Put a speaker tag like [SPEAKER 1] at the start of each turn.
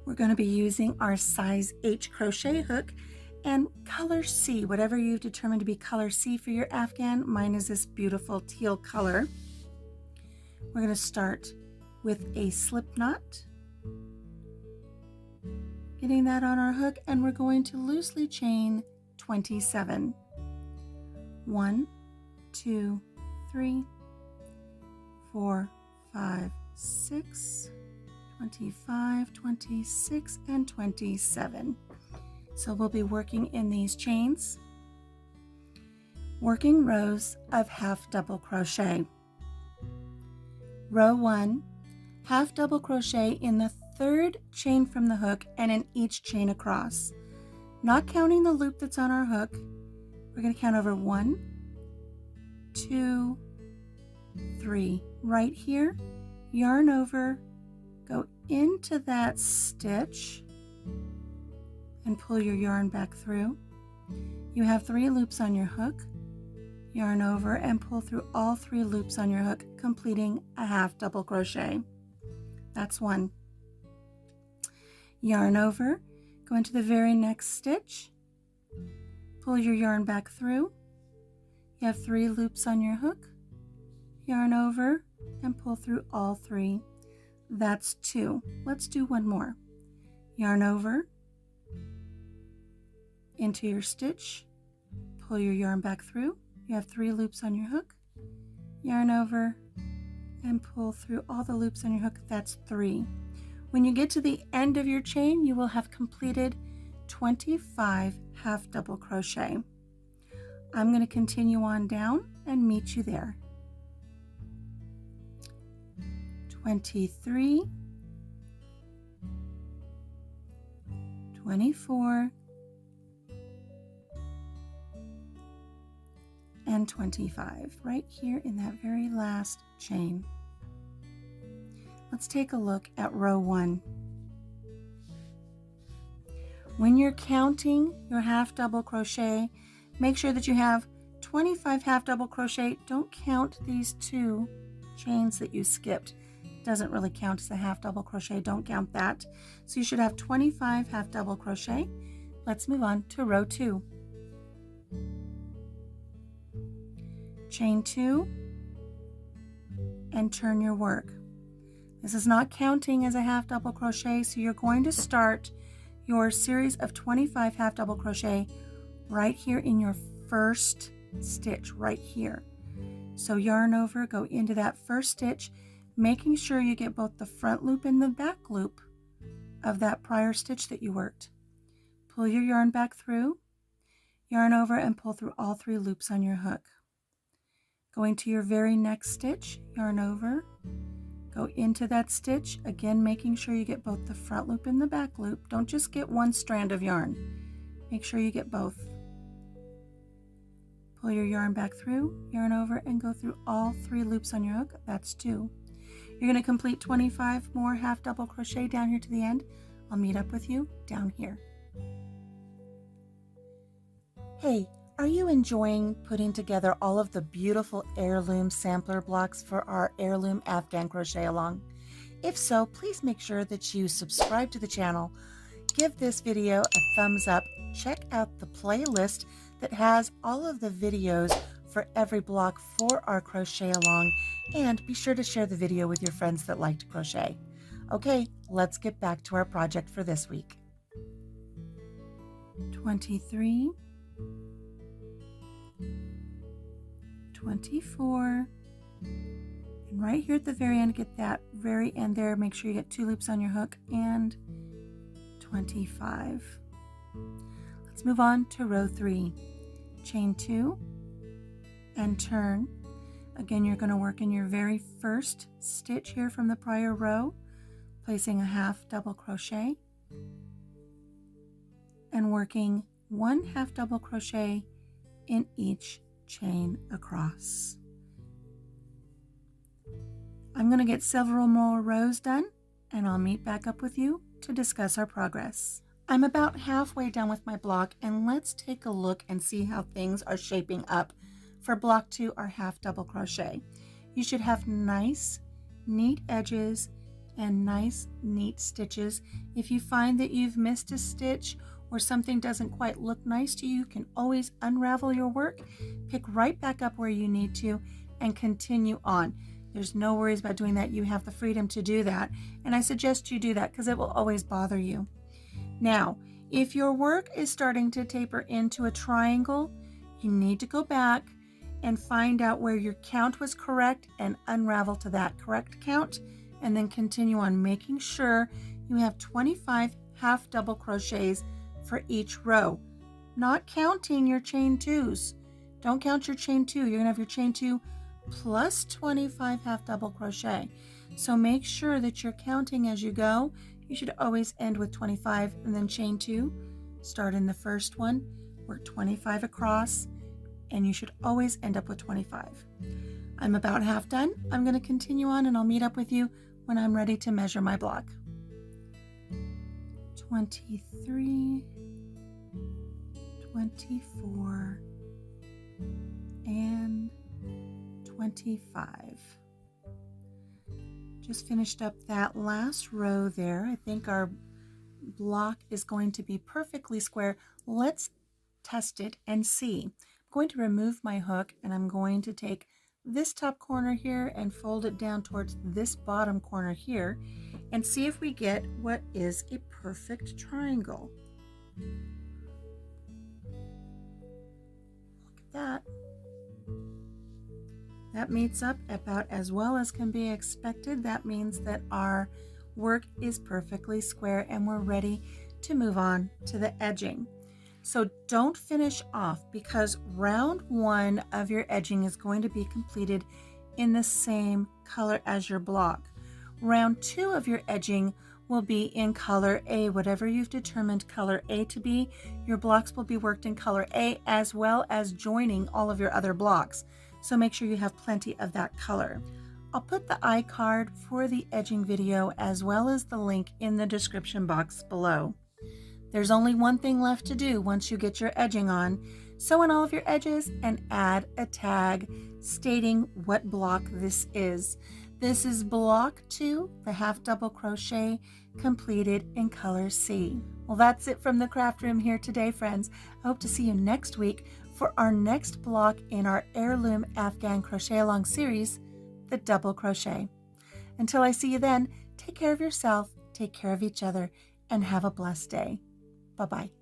[SPEAKER 1] We're going to be using our size H crochet hook and color C, whatever you've determined to be color C for your Afghan. Mine is this beautiful teal color. We're going to start with a slip knot, getting that on our hook, and we're going to loosely chain 27. 1, 2, 3, 4, 5, 6, 25, 26, and 27. So we'll be working in these chains, working rows of half double crochet. Row 1, half double crochet in the third chain from the hook and in each chain across. Not counting the loop that's on our hook, we're going to count over 1, 2, 3. Right here, yarn over, go into that stitch and pull your yarn back through. You have 3 loops on your hook. Yarn over and pull through all 3 loops on your hook, completing a half double crochet. That's 1. Yarn over, go into the very next stitch, pull your yarn back through. You have 3 loops on your hook. Yarn over and pull through all 3. That's 2. Let's do one more. Yarn over, into your stitch, pull your yarn back through. You have 3 loops on your hook. Yarn over and pull through all the loops on your hook. That's 3. When you get to the end of your chain, you will have completed 25 half double crochet. I'm going to continue on down and meet you there. 23, 24, and 25, right here in that very last chain. Let's take a look at row 1. When you're counting your half double crochet, make sure that you have 25 half double crochet. Don't count these 2 chains that you skipped. It doesn't really count as a half double crochet. Don't count that. So you should have 25 half double crochet. Let's move on to row 2. Chain 2 and turn your work. This is not counting as a half double crochet, so you're going to start your series of 25 half double crochet right here in your first stitch, right here. So yarn over, go into that first stitch, making sure you get both the front loop and the back loop of that prior stitch that you worked. Pull your yarn back through, yarn over, and pull through all 3 loops on your hook. Going to your very next stitch, yarn over, go into that stitch, again making sure you get both the front loop and the back loop. Don't just get one strand of yarn. Make sure you get both. Pull your yarn back through, yarn over, and go through all 3 loops on your hook. That's 2. You're going to complete 25 more half double crochet down here to the end. I'll meet up with you down here. Hey, are you enjoying putting together all of the beautiful heirloom sampler blocks for our heirloom Afghan crochet along? If so, please make sure that you subscribe to the channel, give this video a thumbs up, check out the playlist that has all of the videos for every block for our crochet along, and be sure to share the video with your friends that like to crochet. Okay, let's get back to our project for this week. 23, 24, and right here at the very end, get that very end there, make sure you get 2 loops on your hook, and 25. Let's move on to row 3. Chain 2 and turn. Again, you're going to work in your very first stitch here from the prior row, placing a half double crochet and working 1 half double crochet in each chain across. I'm going to get several more rows done, and I'll meet back up with you to discuss our progress. I'm about halfway done with my block, and let's take a look and see how things are shaping up for block 2, our half double crochet. You should have nice, neat edges and nice, neat stitches. If you find that you've missed a stitch or something doesn't quite look nice to you, you can always unravel your work, pick right back up where you need to, and continue on. There's no worries about doing that. You have the freedom to do that, and I suggest you do that because it will always bother you. Now, if your work is starting to taper into a triangle, you need to go back and find out where your count was correct and unravel to that correct count, and then continue on, making sure you have 25 half double crochets for each row, not counting your chain twos. Don't count your chain two. You're gonna have your chain two plus 25 half double crochet. So make sure that you're counting as you go. You should always end with 25 and then chain two. Start in the first one, work 25 across, and you should always end up with 25. I'm about half done. I'm going to continue on, and I'll meet up with you when I'm ready to measure my block. 23, 24, and 25. Just finished up that last row there. I think our block is going to be perfectly square. Let's test it and see. I'm going to remove my hook, and I'm going to take this top corner here and fold it down towards this bottom corner here and see if we get what is a perfect triangle. Look at that. That meets up about as well as can be expected. That means that our work is perfectly square and we're ready to move on to the edging. So don't finish off, because round one of your edging is going to be completed in the same color as your block. Round two of your edging will be in color A, whatever you've determined color A to be. Your blocks will be worked in color A, as well as joining all of your other blocks. So make sure you have plenty of that color. I'll put the iCard for the edging video as well as the link in the description box below. There's only one thing left to do once you get your edging on. Sew in all of your edges and add a tag stating what block this is. This is block 2, the half double crochet completed in color C. Well, that's it from the craft room here today, friends. I hope to see you next week for our next block in our Heirloom Afghan crochet along series, the double crochet. Until I see you then, take care of yourself, take care of each other, and have a blessed day. Bye-bye.